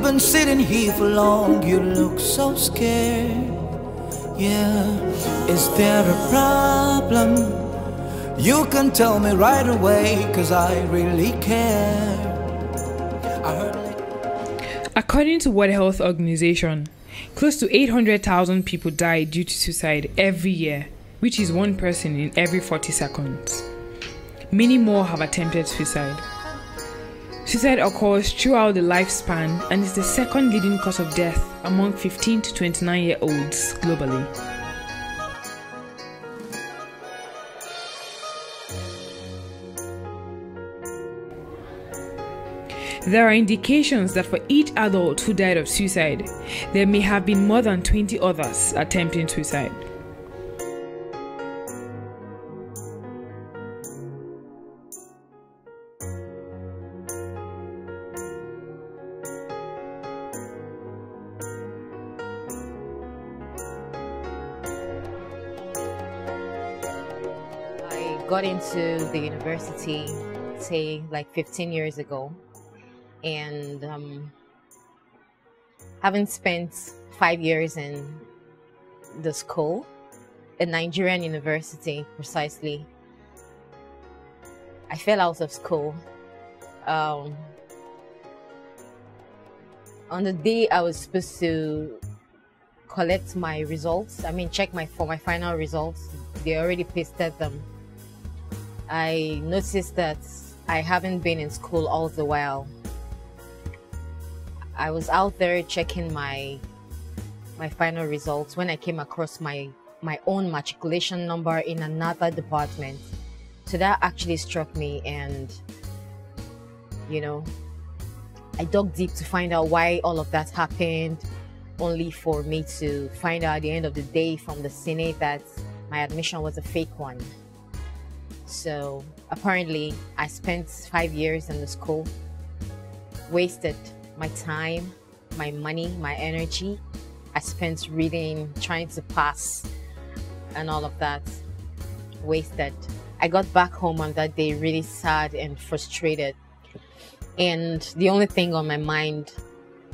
been sitting here for long, you look so scared. Yeah, is there a problem? You can tell me right away, 'cause I really care. According to World Health Organization, close to 800,000 people die due to suicide every year, which is one person in every 40 seconds. Many more have attempted suicide. Suicide occurs throughout the lifespan and is the second leading cause of death among 15 to 29-year-olds globally. There are indications that for each adult who died of suicide, there may have been more than 20 others attempting suicide. I got into the university, say, like 15 years ago. And having spent 5 years in the school, a Nigerian university precisely, I fell out of school. On the day I was supposed to collect my results, check for my final results, they already pasted them. I noticed that I haven't been in school all the while. I was out there checking my final results when I came across my own matriculation number in another department. So that actually struck me, and I dug deep to find out why all of that happened, only for me to find out at the end of the day from the Senate that my admission was a fake one. So apparently I spent 5 years in the school, wasted my time, my money, my energy. I spent reading, trying to pass, and all of that. Wasted. I got back home on that day really sad and frustrated. And the only thing on my mind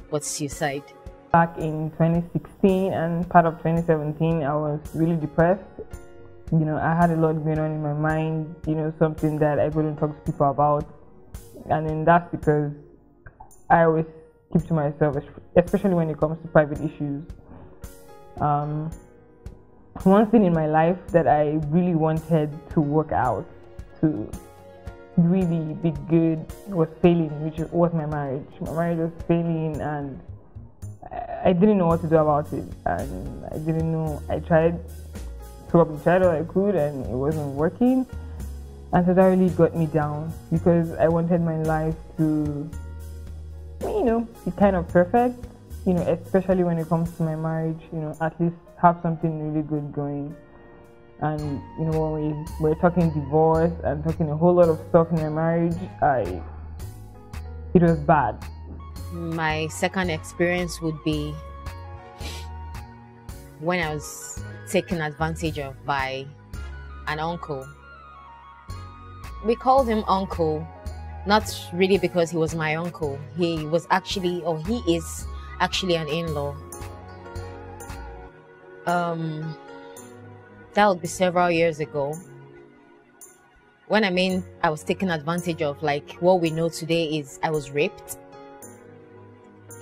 was suicide. Back in 2016 and part of 2017, I was really depressed. I had a lot going on in my mind, something that I couldn't talk to people about. And then that's because I always keep to myself, especially when it comes to private issues. One thing in my life that I really wanted to work out, to really be good, was failing, which was my marriage. My marriage was failing, and I didn't know what to do about it. And I didn't know. I tried all I could, and it wasn't working. And so that really got me down, because I wanted my life to be kind of perfect, especially when it comes to my marriage, at least have something really good going. And, when we're talking divorce and talking a whole lot of stuff in my marriage, it was bad. My second experience would be when I was taken advantage of by an uncle. We called him uncle, not really because he was my uncle. He was actually, or he is actually, an in-law. That would be several years ago. When I was taken advantage of, like what we know today is I was raped.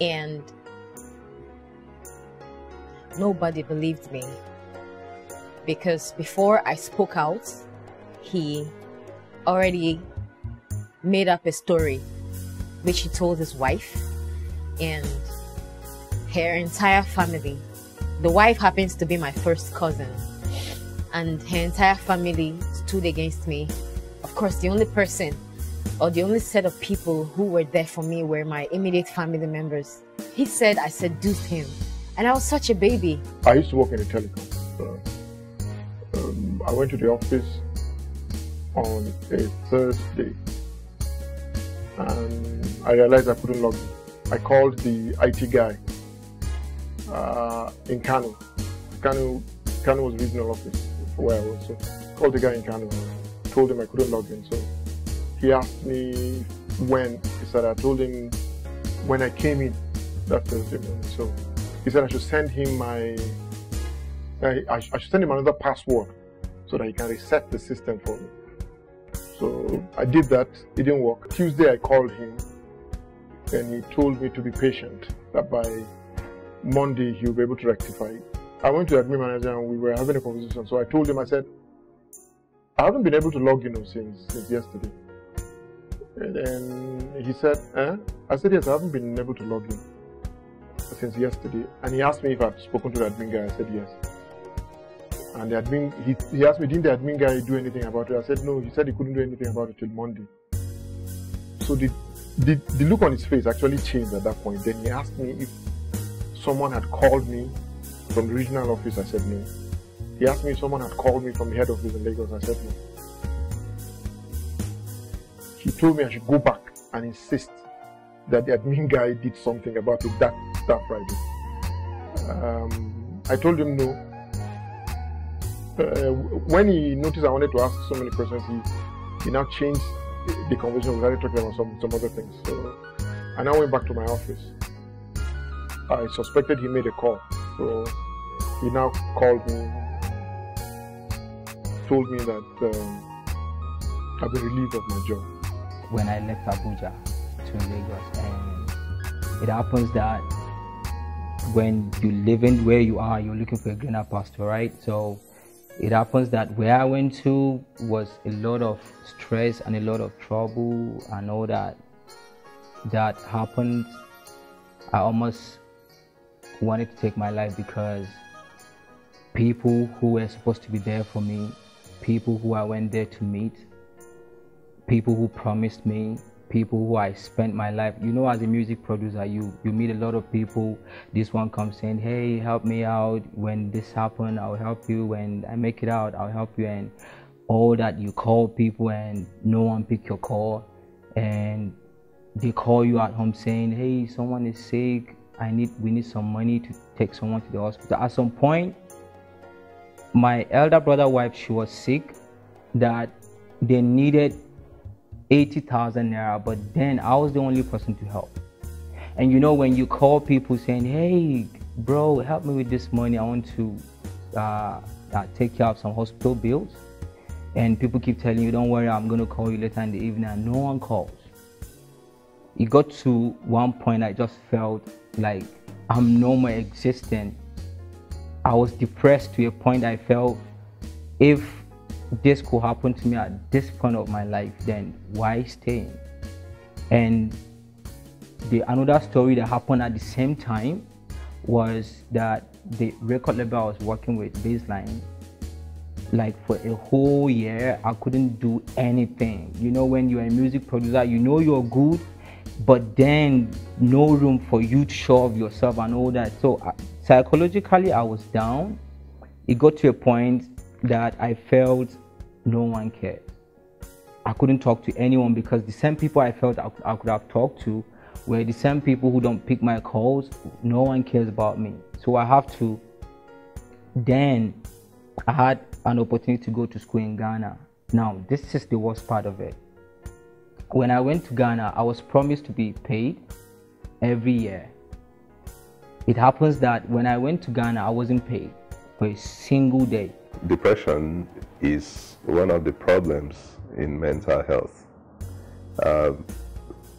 And nobody believed me. Because before I spoke out, he already made up a story which he told his wife and her entire family. The wife happens to be my first cousin, and her entire family stood against me. Of course, the only person or the only set of people who were there for me were my immediate family members. He said I seduced him, and I was such a baby. I used to work in a telecom. I went to the office on a Thursday, and I realized I couldn't log in. I called the IT guy in Kano. Kano was regional office where I was. So I called the guy in Kano, told him I couldn't log in. So he asked me when. He said I told him when I came in that Thursday morning. So he said I should send him I should send him another password so that he can reset the system for me. So I did that. It didn't work. Tuesday I called him and he told me to be patient, that by Monday he'll be able to rectify it. I went to the admin manager and we were having a conversation. So I told him, I said, I haven't been able to log in since yesterday. And then he said, I said, yes, I haven't been able to log in since yesterday. And he asked me if I'd spoken to the admin guy. I said, yes. And the admin, he asked me, didn't the admin guy do anything about it? I said, no. He said he couldn't do anything about it till Monday. So the look on his face actually changed at that point. Then he asked me if someone had called me from the regional office. I said, no. He asked me if someone had called me from the head office in Lagos. I said, no. He told me I should go back and insist that the admin guy did something about it that Friday. I told him no. When he noticed I wanted to ask so many questions, he now changed the conversation. We started talking about some other things. So I now went back to my office. I suspected he made a call. So he now called me, told me that I've been relieved of my job. When I left Abuja to Lagos, and it happens that when you live in where you are, you're looking for a greener pasture, right? So it happens that where I went to was a lot of stress and a lot of trouble and all that happened. I almost wanted to take my life because people who were supposed to be there for me, people who I went there to meet, people who promised me, people who I spent my life. You know, as a music producer, you meet a lot of people. This one comes saying, hey, help me out. When this happens, I'll help you. When I make it out, I'll help you. And all that, you call people and no one pick your call. And they call you at home saying, hey, someone is sick. We need some money to take someone to the hospital. At some point, my elder brother's wife, she was sick, that they needed 80,000 naira, but then I was the only person to help. And you know, when you call people saying, hey bro, help me with this money, I want to take care of some hospital bills, and people keep telling you, don't worry, I'm going to call you later in the evening, and no one calls. It got to one point I just felt like I'm no more existent. I was depressed to a point I felt, if this could happen to me at this point of my life, then why staying? And another story that happened at the same time was that the record label I was working with, Baseline, like for a whole year I couldn't do anything. You know, when you're a music producer, you know you're good, but then no room for you to show off yourself and all that. So psychologically I was down. It got to a point that I felt no one cared. I couldn't talk to anyone because the same people I felt I could have talked to were the same people who don't pick my calls. No one cares about me. So I have to, then I had an opportunity to go to school in Ghana. Now, this is the worst part of it. When I went to Ghana, I was promised to be paid every year. It happens that when I went to Ghana, I wasn't paid for a single day. Depression is one of the problems in mental health.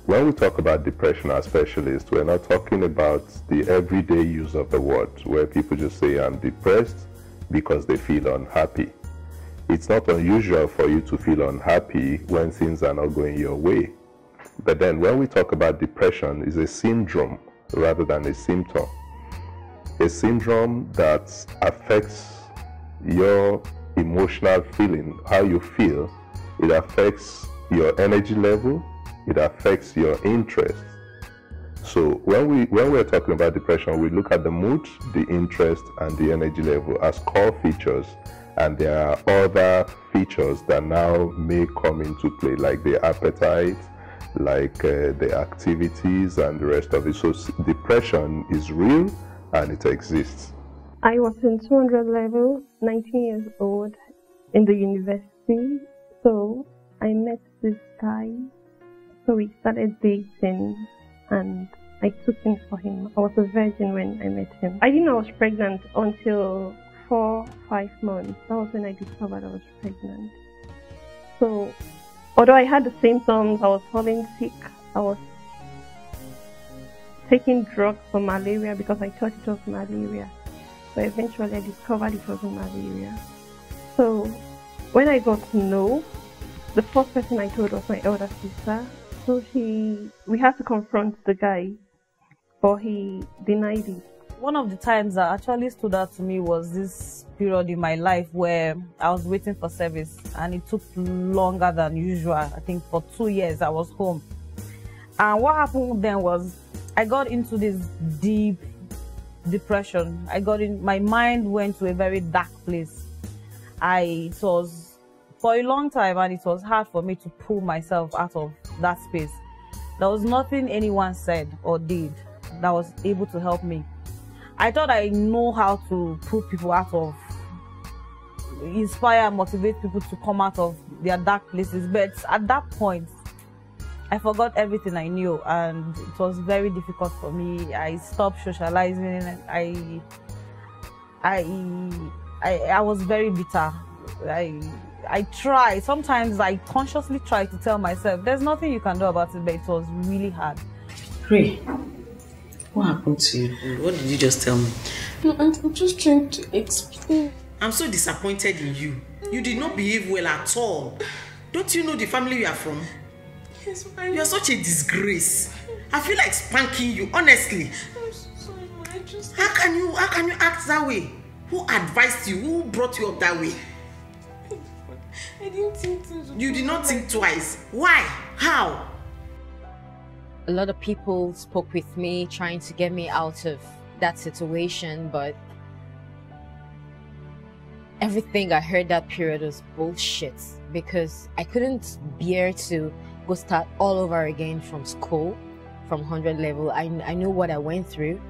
When we talk about depression as specialists, we're not talking about the everyday use of the word, where people just say, I'm depressed because they feel unhappy. It's not unusual for you to feel unhappy when things are not going your way. But then when we talk about depression, it's a syndrome rather than a symptom. A syndrome that affects your emotional feeling, how you feel. It affects your energy level, it affects your interest. So when we're talking about depression, we look at the mood, the interest, and the energy level as core features, and there are other features that now may come into play, like the appetite, like the activities and the rest of it. So depression is real and it exists. I was in 200 level, 19 years old, in the university. So I met this guy. So we started dating, and I took in for him. I was a virgin when I met him. I didn't know I was pregnant until 4-5 months. That was when I discovered I was pregnant. So, although I had the symptoms, I was falling sick. I was taking drugs for malaria because I thought it was malaria. But eventually I discovered it wasn't malaria. So, when I got to know, the first person I told was my elder sister. So we had to confront the guy, but he denied it. One of the times that actually stood out to me was this period in my life where I was waiting for service and it took longer than usual. I think for 2 years I was home. And what happened then was I got into this deep depression. My mind went to a very dark place. It was for a long time and it was hard for me to pull myself out of that space. There was nothing anyone said or did that was able to help me. I thought I know how to pull people out of, inspire, motivate people to come out of their dark places. But at that point, I forgot everything I knew and it was very difficult for me. I stopped socializing. I was very bitter. I tried. Sometimes I consciously try to tell myself, there's nothing you can do about it, but it was really hard. Pray. What happened to you? What did you just tell me? No, I'm just trying to explain. I'm so disappointed in you. You did not behave well at all. Don't you know the family you are from? Yes, you are such a disgrace. I feel like spanking you, honestly. I'm so sorry, but I just... How can you act that way? Who advised you? Who brought you up that way? I didn't think twice. You did not think twice. Why? How? A lot of people spoke with me trying to get me out of that situation, but everything I heard that period was bullshit because I couldn't bear to go start all over again from school, from 100 level. I knew what I went through,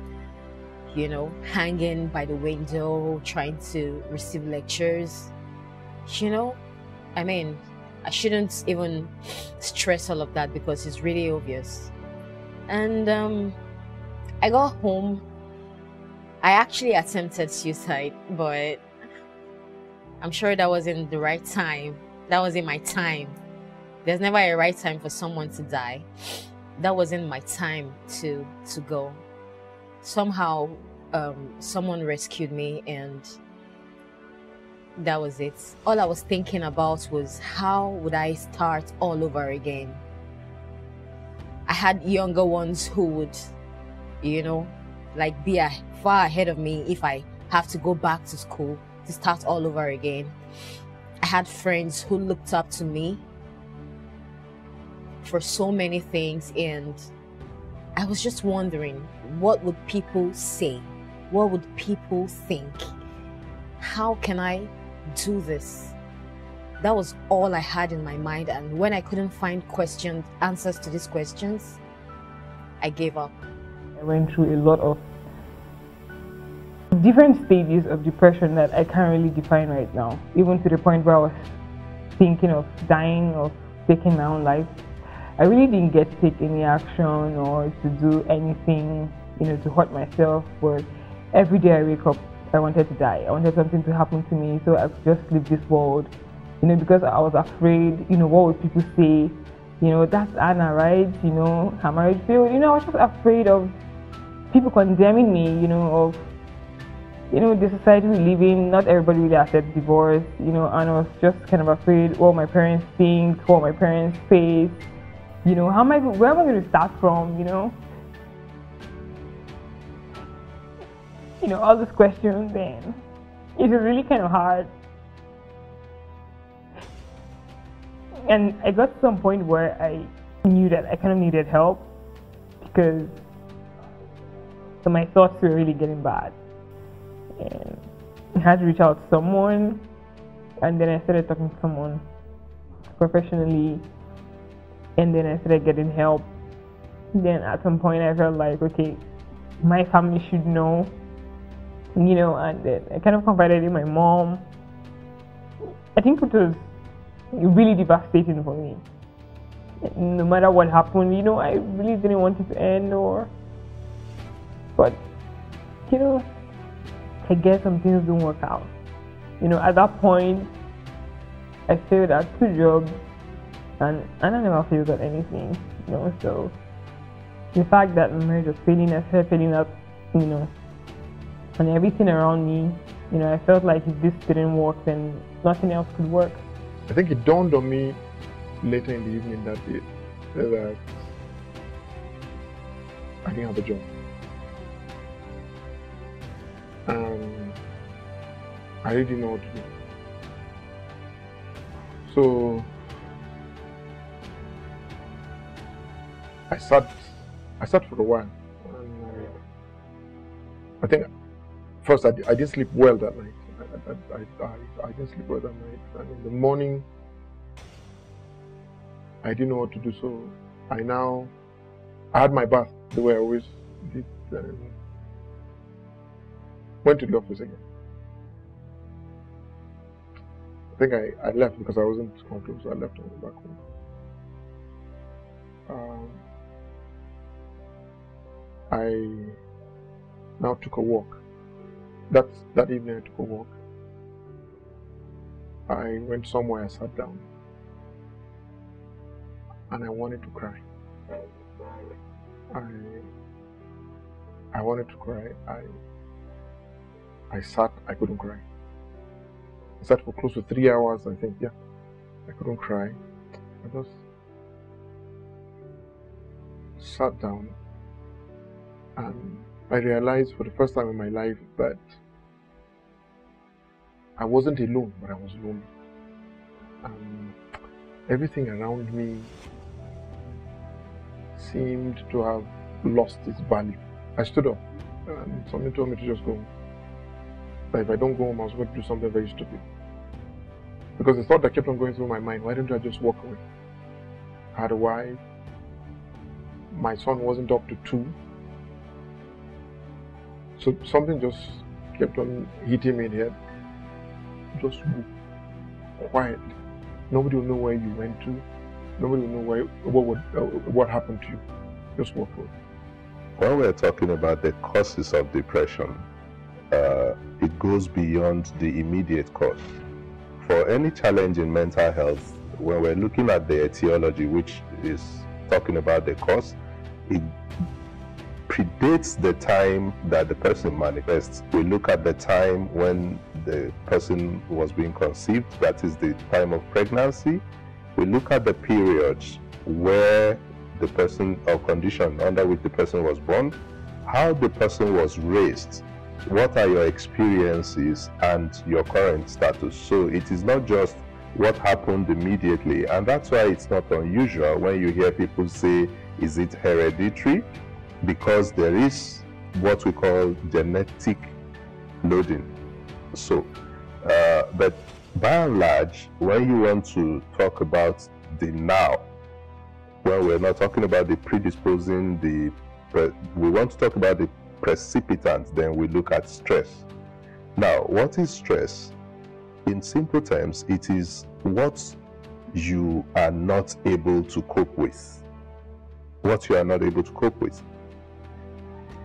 you know, hanging by the window, trying to receive lectures, you know. I mean, I shouldn't even stress all of that because it's really obvious. And I got home. I actually attempted suicide, but I'm sure that wasn't the right time. That wasn't my time. There's never a right time for someone to die. That wasn't my time to go. Somehow, someone rescued me and that was it. All I was thinking about was how would I start all over again. I had younger ones who would, you know, like be far ahead of me if I have to go back to school to start all over again. I had friends who looked up to me for so many things and I was just wondering, what would people say? What would people think? How can I do this? That was all I had in my mind, and when I couldn't find answers to these questions, I gave up. I went through a lot of different stages of depression that I can't really define right now, even to the point where I was thinking of dying, of taking my own life. I really didn't get to take any action or to do anything, you know, to hurt myself, but every day I wake up, I wanted to die. I wanted something to happen to me so I could just leave this world, you know, because I was afraid, you know, what would people say? You know, that's Anna, right? You know, her marriage failed. You know, I was just afraid of people condemning me, you know, of, you know, the society we live in. Not everybody really accepts divorce, you know, and I was just kind of afraid what my parents think, what my parents face, you know, where am I going to start from, you know? You know, all these questions, and it was really kind of hard. And I got to some point where I knew that I kind of needed help because my thoughts were really getting bad. And I had to reach out to someone, and then I started talking to someone professionally, and then I started getting help. Then at some point I felt like, okay, my family should know, you know, and then I kind of confided in my mom. I think it was really devastating for me. No matter what happened, you know, I really didn't want it to end, or But, you know, I guess some things don't work out. You know, at that point, I failed at 2 jobs, and I never failed at anything, you know. So the fact that my marriage was failing, I started failing at, you know, and everything around me, you know, I felt like if this didn't work, then nothing else could work. I think it dawned on me later in the evening that day that I didn't have a job. I really didn't know what to do. So I sat for a while. And I think first I didn't sleep well that night. I didn't sleep well that night. And in the morning, I didn't know what to do. So I had my bath the way I always did. And went to the office again. I think I left because I wasn't comfortable, so I left and went back home. I now took a walk. That evening I took a walk. I went somewhere, I sat down, and I wanted to cry. I wanted to cry. I sat, I couldn't cry. I sat for close to 3 hours, I think, yeah. I couldn't cry. I just sat down, and I realized for the first time in my life that I wasn't alone, but I was lonely. Everything around me seemed to have lost its value. I stood up, and something told me to just go home. That if I don't go home, I was going to do something very stupid. Because the thought that kept on going through my mind, why don't I just walk away? I had a wife. My son wasn't up to 2. So something just kept on hitting me in the head. Just go quietly. Nobody will know where you went to. Nobody will know what happened to you. Just walk away. When we're talking about the causes of depression, it goes beyond the immediate cause. For any challenge in mental health, when we're looking at the etiology, which is talking about the cause, it predates the time that the person manifests. We look at the time when the person was being conceived, that is the time of pregnancy. We look at the periods where the person or condition under which the person was born, how the person was raised, what are your experiences and your current status. So it is not just what happened immediately, and that's why it's not unusual when you hear people say, is it hereditary? Because there is what we call genetic loading. So, but by and large, when you want to talk about the now, well, we're not talking about the predisposing, we want to talk about the precipitant, then we look at stress. Now, what is stress? In simple terms, it is what you are not able to cope with. What you are not able to cope with.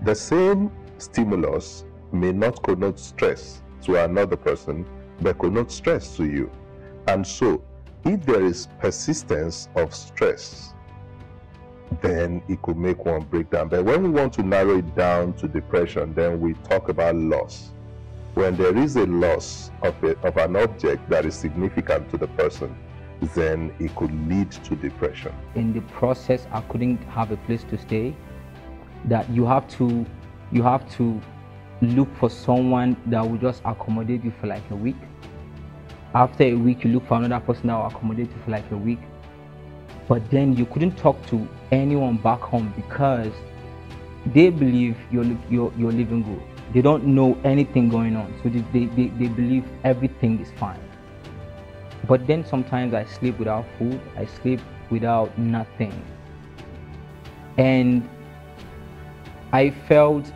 The same stimulus may not connote stress to another person, but connote stress to you. And so, if there is persistence of stress, then it could make one break down. But when we want to narrow it down to depression, then we talk about loss. When there is a loss of an object that is significant to the person, then it could lead to depression. In the process, I couldn't have a place to stay. That you have to look for someone that will just accommodate you for like a week. After a week, you look for another person that will accommodate you for like a week. But then you couldn't talk to anyone back home because they believe you're living good. They don't know anything going on, so they believe everything is fine. But then sometimes I sleep without food, I sleep without nothing. And I felt,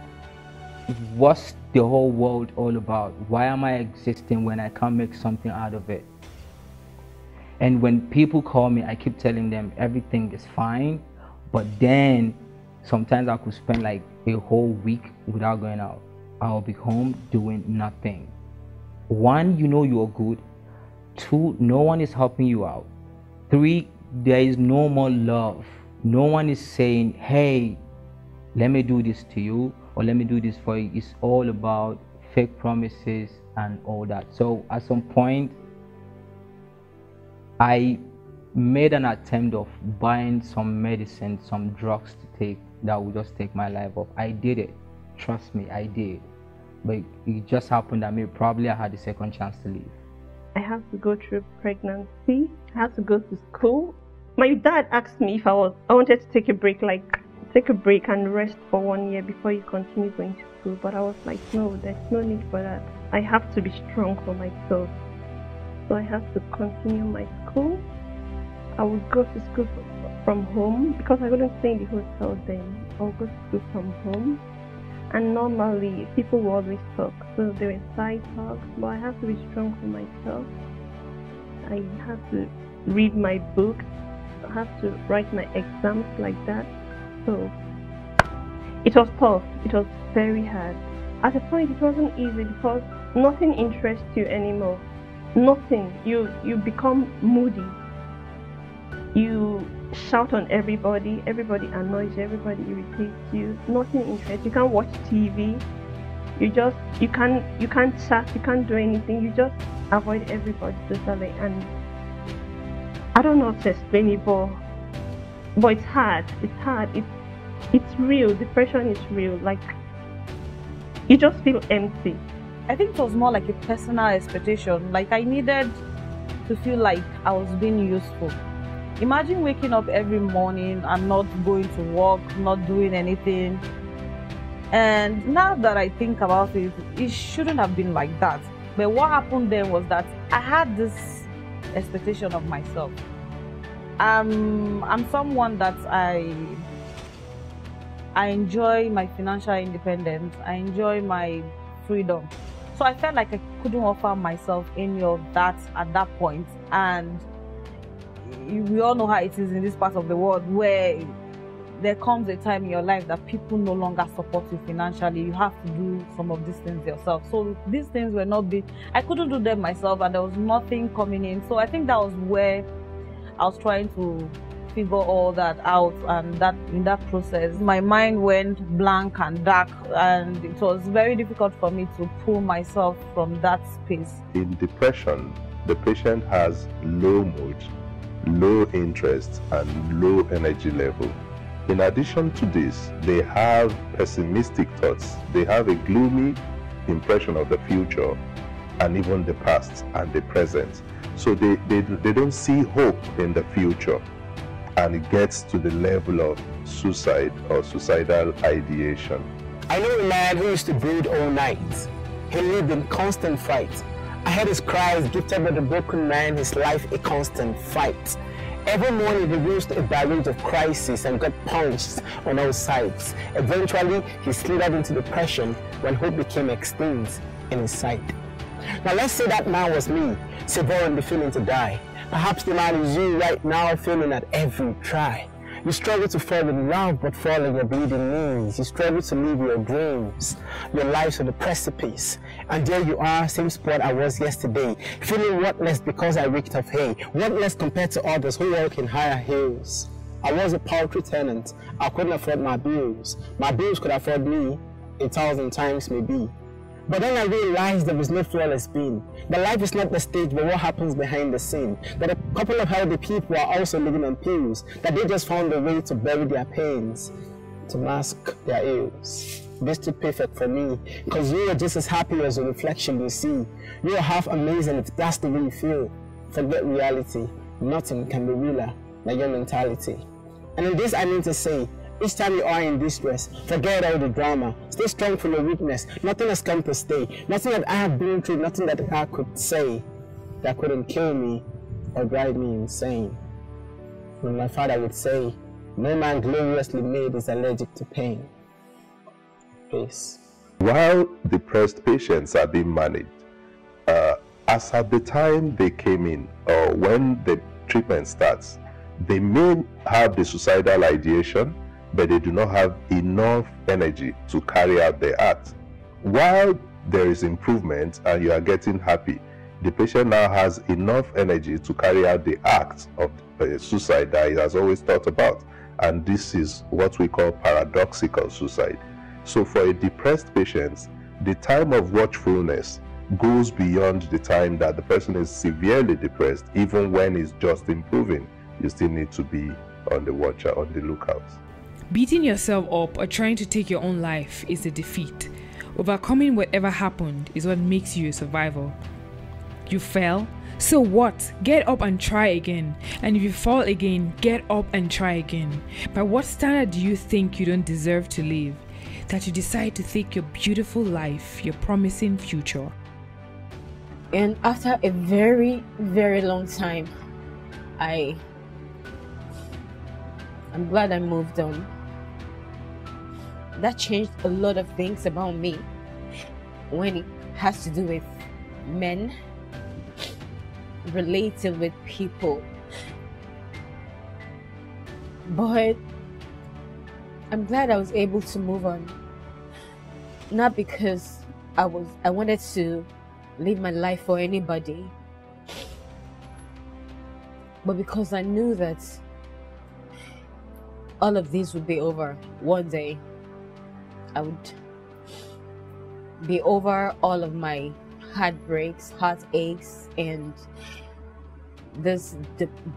what's the whole world all about? Why am I existing when I can't make something out of it? And when people call me, I keep telling them everything is fine. But then sometimes I could spend like a whole week without going out. I'll be home doing nothing. One, you know you're good. Two, no one is helping you out. Three, there is no more love. No one is saying, hey, let me do this to you, or let me do this for you. It's all about fake promises and all that. So at some point, I made an attempt of buying some medicine, some drugs to take that would just take my life off. I did it. Trust me, I did. But it just happened that maybe probably I had a second chance to leave. I had to go through pregnancy. I had to go to school. My dad asked me if I wanted to take a break, and rest for 1 year before you continue going to school. But I was like, no, there's no need for that. I have to be strong for myself. So I had to continue my school. I would go to school from home because I couldn't stay in the hotel then. I would go to school from home. And normally people will always talk. So there were side talks, but I have to be strong for myself. I have to read my books. I have to write my exams like that. So it was tough. It was very hard. At a point it wasn't easy because nothing interests you anymore. Nothing. You become moody. You shout on everybody. Everybody annoys you. Everybody irritates you. Nothing interests you. You can't watch TV. You can't chat. You can't do anything. You just avoid everybody totally. And I don't know how to explain it, but it's hard. It's hard. It's real. Depression is real. Like, you just feel empty. I think it was more like a personal expectation. Like, I needed to feel like I was being useful. Imagine waking up every morning and not going to work, not doing anything. And now that I think about it, it shouldn't have been like that. But what happened then was that I had this expectation of myself. I'm someone that I enjoy my financial independence. I enjoy my freedom. So I felt like I couldn't offer myself any of that at that point. And we all know how it is in this part of the world where there comes a time in your life that people no longer support you financially. You have to do some of these things yourself. So these things were not big. I couldn't do them myself and there was nothing coming in. So I think that was where I was trying to figure all that out, and that in that process my mind went blank and dark, and it was very difficult for me to pull myself from that space. In depression, the patient has low mood, low interest and low energy level. In addition to this, they have pessimistic thoughts. They have a gloomy impression of the future and even the past and the present. So they don't see hope in the future, and it gets to the level of suicide or suicidal ideation. I know a man who used to brood all night. He lived in constant fight. I heard his cries, gifted by the broken man, his life a constant fight. Every morning he rose to a barrage of crisis and got punched on all sides. Eventually, he slithered into depression when hope became extinct in his sight. Now let's say that man was me, severe and feeling to die. Perhaps the man is you right now, feeling at every try. You struggle to fall in love, but fall on your bleeding knees. You struggle to live your dreams, your lives on the precipice. And there you are, same spot I was yesterday, feeling worthless because I reeked of hay, worthless compared to others who walk in higher hills. I was a paltry tenant. I couldn't afford my bills. My bills could afford me 1,000 times maybe. But then I realized there was no flawless being. That life is not the stage, but what happens behind the scene. That a couple of healthy people are also living on pills. That they just found a way to bury their pains, to mask their ills. This too perfect for me, because you are just as happy as the reflection you see. You are half amazing if that's the way you feel. Forget reality. Nothing can be realer than your mentality. And in this I mean to say, each time you are in distress, forget all the drama. Stay strong from your weakness. Nothing has come to stay. Nothing that I have been through, nothing that I could say that couldn't kill me or drive me insane. When my father would say, no man gloriously made is allergic to pain. Peace. While depressed patients are being managed, as at the time they came in or when the treatment starts, they may have the suicidal ideation, but they do not have enough energy to carry out their act. While there is improvement and you are getting happy, the patient now has enough energy to carry out the act of suicide that he has always thought about. And this is what we call paradoxical suicide. So for a depressed patient, the time of watchfulness goes beyond the time that the person is severely depressed. Even when it's just improving, you still need to be on the watch, on the lookout. Beating yourself up or trying to take your own life is a defeat. Overcoming whatever happened is what makes you a survivor. You fell? So what? Get up and try again. And if you fall again, get up and try again. By what standard do you think you don't deserve to live? That you decide to take your beautiful life, your promising future? And after a very, very long time, I'm glad I moved on. That changed a lot of things about me when it has to do with men, relating with people. But I'm glad I was able to move on. Not because I wanted to live my life for anybody, but because I knew that all of this would be over one day. I would be over all of my heartbreaks, heartaches, and this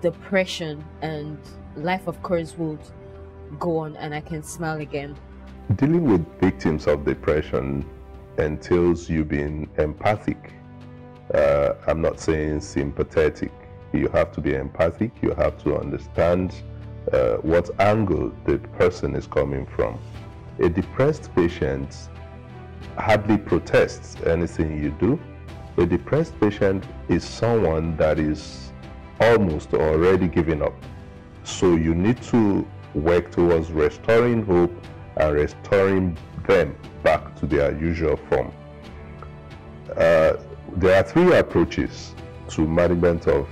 depression, and life of course would go on and I can smile again. Dealing with victims of depression entails you being empathic. I'm not saying sympathetic. You have to be empathic. You have to understand what angle the person is coming from. A depressed patient hardly protests anything you do. A depressed patient is someone that is almost already giving up. So you need to work towards restoring hope and restoring them back to their usual form. There are three approaches to management of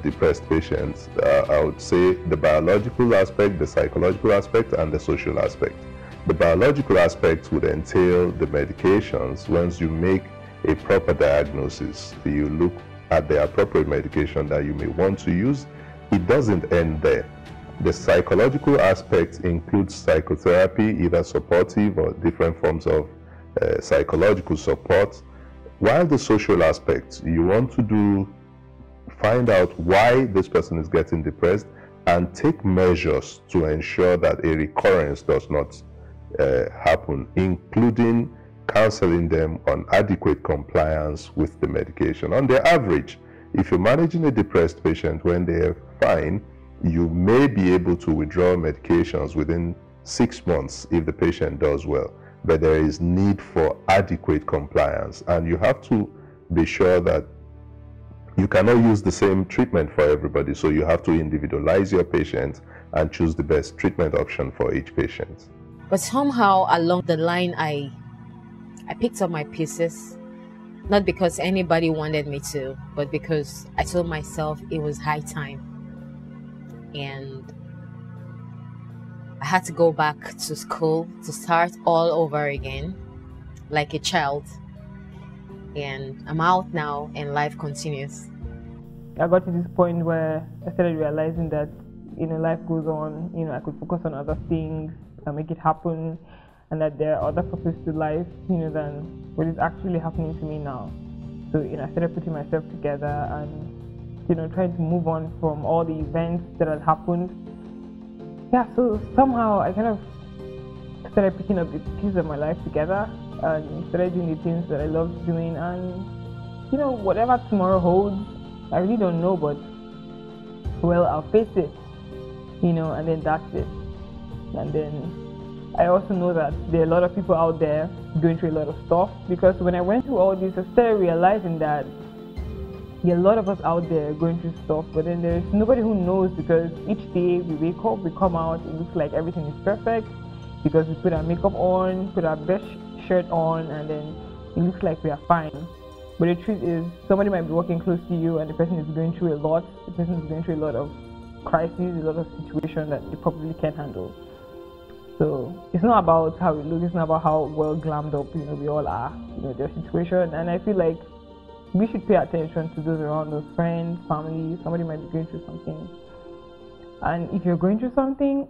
depressed patients. I would say the biological aspect, the psychological aspect, and the social aspect. The biological aspect would entail the medications. Once you make a proper diagnosis, you look at the appropriate medication that you may want to use. It doesn't end there. The psychological aspect includes psychotherapy, either supportive or different forms of psychological support. While the social aspect, you want to find out why this person is getting depressed and take measures to ensure that a recurrence does not happen, including counseling them on adequate compliance with the medication. On the average, if you're managing a depressed patient when they're fine, you may be able to withdraw medications within 6 months if the patient does well. But there is need for adequate compliance, and you have to be sure that you cannot use the same treatment for everybody. So you have to individualize your patient and choose the best treatment option for each patient. But somehow along the line, I picked up my pieces, not because anybody wanted me to, but because I told myself it was high time. And I had to go back to school to start all over again, like a child. And I'm out now and life continues. I got to this point where I started realizing that, life goes on, I could focus on other things and make it happen, and that there are other purposes to life, than what is actually happening to me now. So, I started putting myself together and, trying to move on from all the events that had happened. Yeah, so somehow I kind of started picking up the pieces of my life together and started doing the things that I loved doing. And, whatever tomorrow holds, I really don't know, but, well, I'll face it, and then that's it. And then I also know that there are a lot of people out there going through a lot of stuff, because when I went through all this, I started realizing that there are a lot of us out there going through stuff, but then there's nobody who knows, because each day we wake up, we come out, it looks like everything is perfect because we put our makeup on, put our best shirt on, and then it looks like we are fine. But the truth is, somebody might be walking close to you and the person is going through a lot. The person is going through a lot of crises, a lot of situations that they probably can't handle. So it's not about how we look, it's not about how well glammed up, we all are, their situation. And I feel like we should pay attention to those around us, friends, family. Somebody might be going through something. And if you're going through something,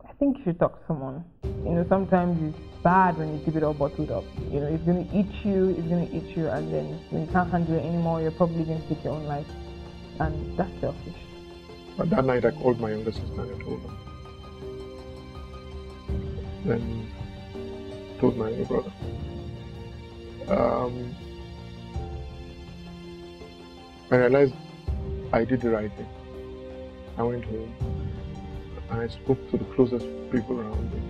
I think you should talk to someone. Sometimes it's bad when you keep it all bottled up. It's going to eat you, and then when you can't handle it anymore, you're probably going to take your own life. And that's selfish. But that night I called my younger sister and I told her. Then told my younger brother. I realized I did the right thing. I went home and I spoke to the closest people around me.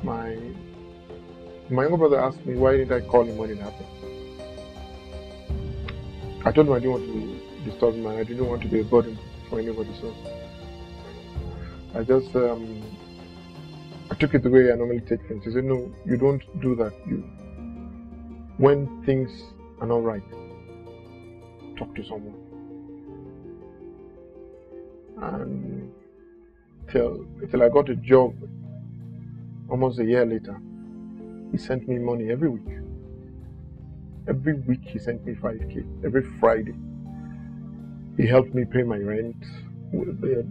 My younger brother asked me why didn't I call him when it happened. I told him I didn't want to disturb him and I didn't want to be a burden for anybody, so I just I took it the way I normally take things. He said, no, you don't do that. When things are not right, talk to someone. And till I got a job almost a year later, he sent me money every week. Every week he sent me 5K, every Friday. He helped me pay my rent.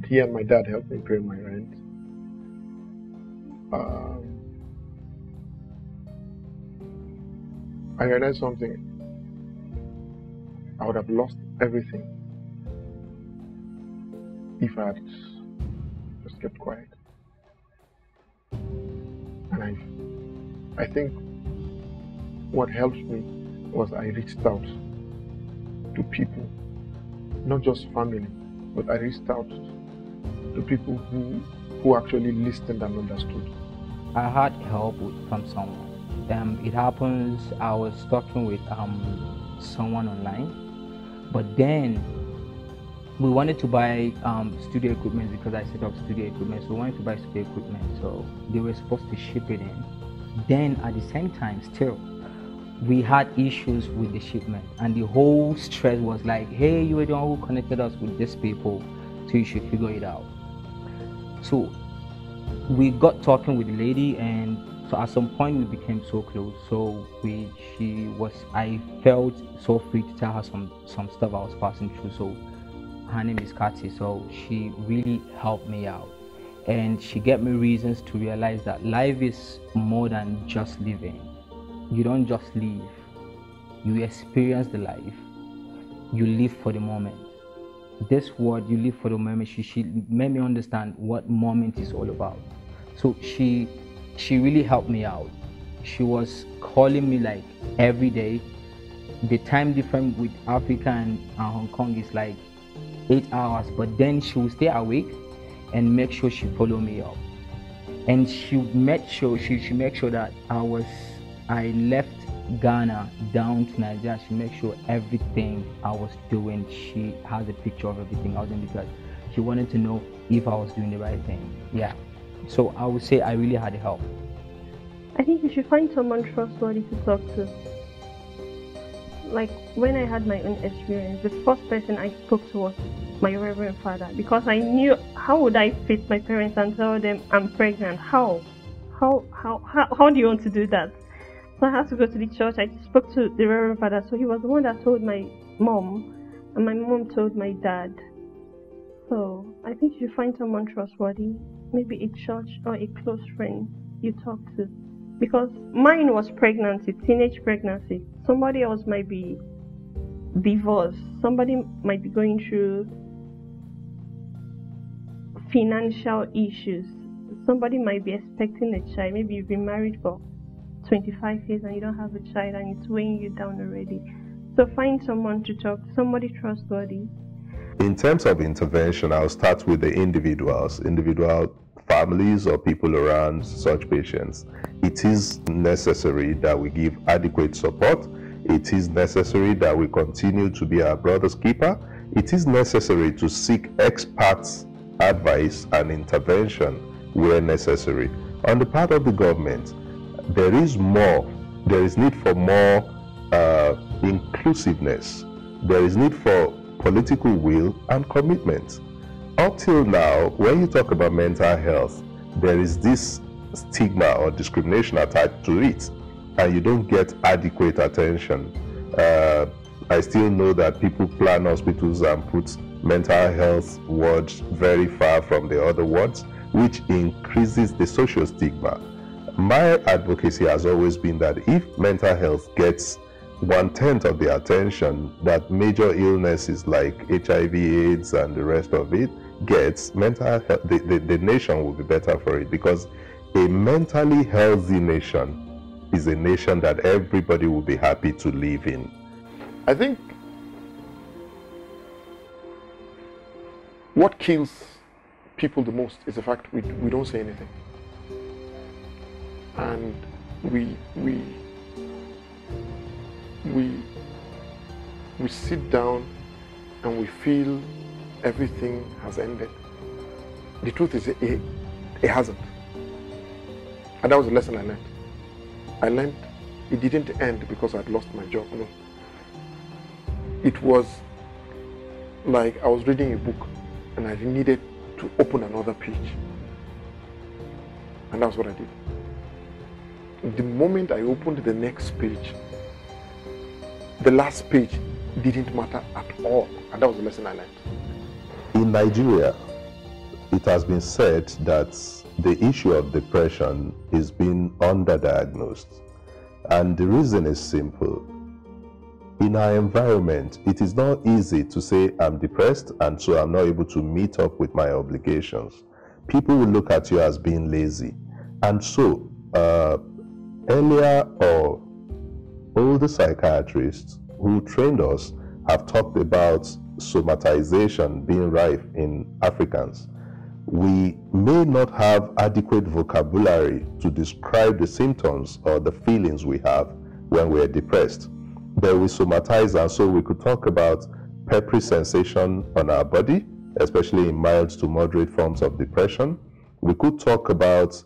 He and my dad helped me pay my rent. I realized something. I would have lost everything if I had just kept quiet. And I think what helped me was I reached out to people, not just family, but I reached out to people who actually listened and understood. I had help from someone. It happens, I was talking with someone online, but then we wanted to buy studio equipment because I set up studio equipment, so we wanted to buy studio equipment, so they were supposed to ship it in. Then at the same time, still, we had issues with the shipment, and the whole stress was like, hey, you were the one who connected us with these people, so you should figure it out. So we got talking with the lady, and so at some point we became so close. So I felt so free to tell her some stuff I was passing through. So her name is Kati, so she really helped me out, and she gave me reasons to realize that life is more than just living. You don't just live, you experience the life, you live for the moment. This word, you live for the moment, she made me understand what moment is all about. So she really helped me out. She was calling me like every day. The time difference with Africa and Hong Kong is like 8 hours, but then she will stay awake and make sure she follow me up. And she made sure that I left Ghana down to Nigeria. She made sure everything I was doing, she has a picture of everything I was doing, because she wanted to know if I was doing the right thing. Yeah. So I would say I really had help. I think you should find someone trustworthy to talk to. Like when I had my own experience, the first person I spoke to was my Reverend Father, because I knew how would I face my parents and tell them I'm pregnant. How do you want to do that? So I had to go to the church. I spoke to the Reverend Father, so he was the one that told my mom, and my mom told my dad. So I think you should find someone trustworthy, maybe a church or a close friend you talk to. Because mine was pregnancy, teenage pregnancy. Somebody else might be divorced. Somebody might be going through financial issues. Somebody might be expecting a child. Maybe you've been married for 25 years and you don't have a child and it's weighing you down already. So find someone to talk to, somebody trustworthy. In terms of intervention, I'll start with the individual families or people around such patients. It is necessary that we give adequate support. It is necessary that we continue to be our brother's keeper. It is necessary to seek experts' advice and intervention where necessary. On the part of the government, there is need for more inclusiveness. There is need for political will and commitment. up till now, when you talk about mental health, there is this stigma or discrimination attached to it, and you don't get adequate attention. I still know that people plan hospitals and put mental health wards very far from the other wards, which increases the social stigma. My advocacy has always been that if mental health gets 1/10 of the attention that major illnesses like HIV, AIDS, and the rest of it gets, mental health, the nation will be better for it, because a mentally healthy nation is a nation that everybody will be happy to live in. I think what kills people the most is the fact we don't say anything. And we sit down and we feel everything has ended. The truth is it hasn't. And that was the lesson I learned. I learned it didn't end because I'd lost my job. No. It was like I was reading a book and I needed to open another page. And that's what I did. The moment I opened the next page, the last page didn't matter at all. And that was the lesson I learned. In Nigeria, it has been said that the issue of depression is being underdiagnosed. And the reason is simple. In our environment, it is not easy to say I'm depressed and so I'm not able to meet up with my obligations. People will look at you as being lazy. And so, earlier or older psychiatrists who trained us have talked about somatization being rife in Africans. We may not have adequate vocabulary to describe the symptoms or the feelings we have when we are depressed. But we somatize, and so we could talk about peppery sensation on our body, especially in mild to moderate forms of depression. We could talk about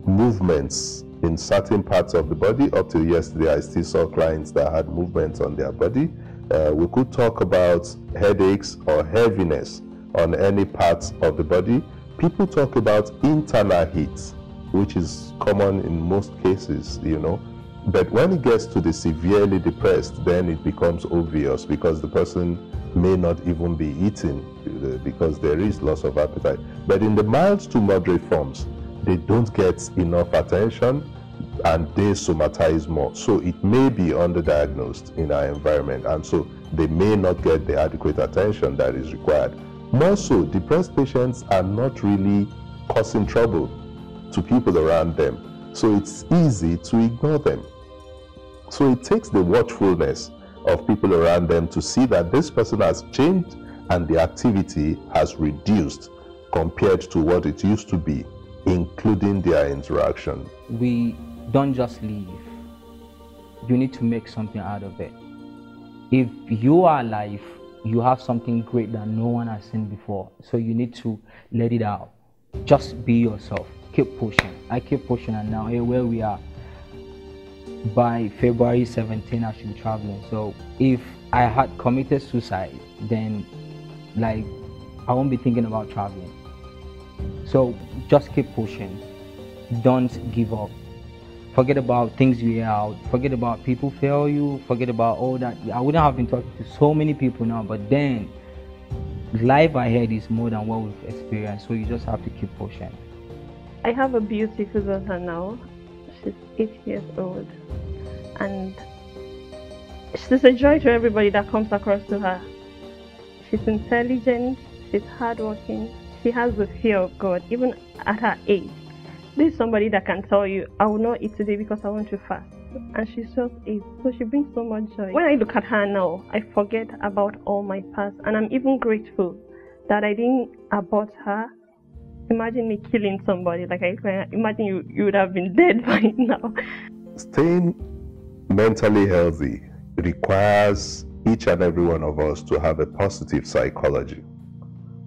movements in certain parts of the body. Up till yesterday, I still saw clients that had movements on their body. We could talk about headaches or heaviness on any parts of the body. People talk about internal heat, which is common in most cases, you know. But when it gets to the severely depressed, then it becomes obvious because the person may not even be eating because there is loss of appetite. But in the mild to moderate forms, they don't get enough attention and they somatize more. So it may be underdiagnosed in our environment, and so they may not get the adequate attention that is required. More so, depressed patients are not really causing trouble to people around them. So it's easy to ignore them. So it takes the watchfulness of people around them to see that this person has changed and the activity has reduced compared to what it used to be, including their interaction. We don't just leave. You need to make something out of it. If you are alive, you have something great that no one has seen before. So you need to let it out. Just be yourself. Keep pushing. I keep pushing, and now here where we are. By February 17, I should be traveling. So if I had committed suicide, then like I won't be thinking about traveling. So just keep pushing. Don't give up. Forget about things you hear out. Forget about people fail you. Forget about all that. I wouldn't have been talking to so many people now, but then life ahead is more than what we've experienced. So you just have to keep pushing. I have a beautiful daughter now. She's 8 years old, and she's a joy to everybody that comes across to her. She's intelligent, she's hardworking, she has the fear of God, even at her age. This is somebody that can tell you, I will not eat today because I want to fast. And she's just 8, so she brings so much joy. When I look at her now, I forget about all my past, and I'm even grateful that I didn't abort her. Imagine me killing somebody, like imagine you would have been dead by now. Staying mentally healthy requires each and every one of us to have a positive psychology.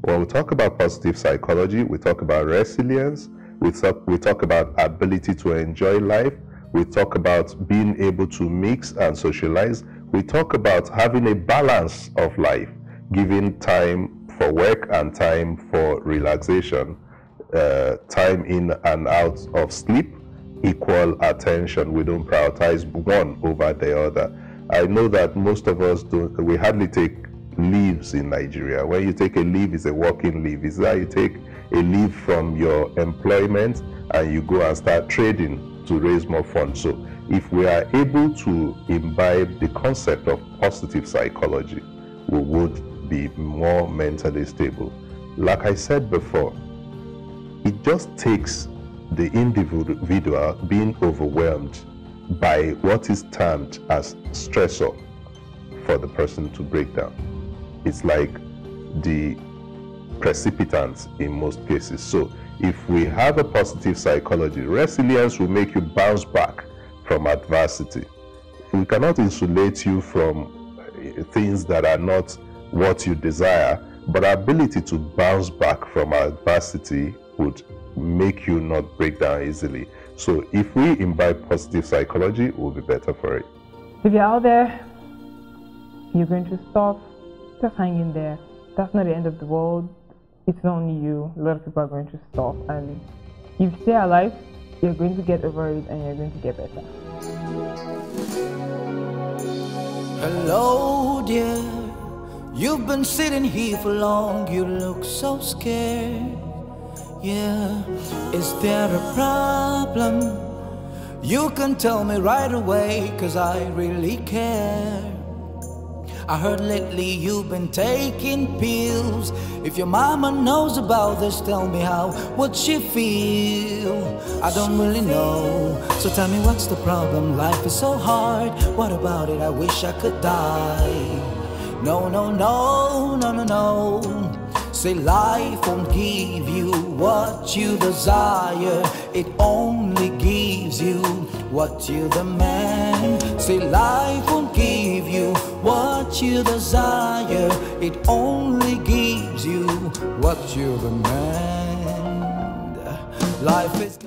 When we talk about positive psychology, we talk about resilience, we talk about ability to enjoy life, we talk about being able to mix and socialize, we talk about having a balance of life, giving time for work and time for relaxation, time in and out of sleep, equal attention. We don't prioritize one over the other. I know that most of us we hardly take leaves in Nigeria. When you take a leave, it's a working leave. It's that you take a leave from your employment and you go and start trading to raise more funds. So if we are able to imbibe the concept of positive psychology, we would be more mentally stable. Like I said before, it just takes the individual being overwhelmed by what is termed as stressor for the person to break down. It's like the precipitant in most cases. So if we have a positive psychology, resilience will make you bounce back from adversity. We cannot insulate you from things that are not what you desire, but our ability to bounce back from adversity would make you not break down easily. So if we imbibe positive psychology, we'll be better for it. If you're out there, you're going to stop, just hang in there. That's not the end of the world. It's not only you. A lot of people are going to stop, and if you stay alive, you're going to get over it and you're going to get better. Hello, dear. You've been sitting here for long. You look so scared. Yeah, is there a problem? You can tell me right away, 'cause I really care. I heard lately you've been taking pills. If your mama knows about this, tell me how would she feel? I don't really know, so tell me what's the problem? Life is so hard, what about it? I wish I could die. No, no, no, no, no, no. Say life won't give you what you desire. It only gives you what you demand. Say life won't give you what you desire. It only gives you what you demand. Life is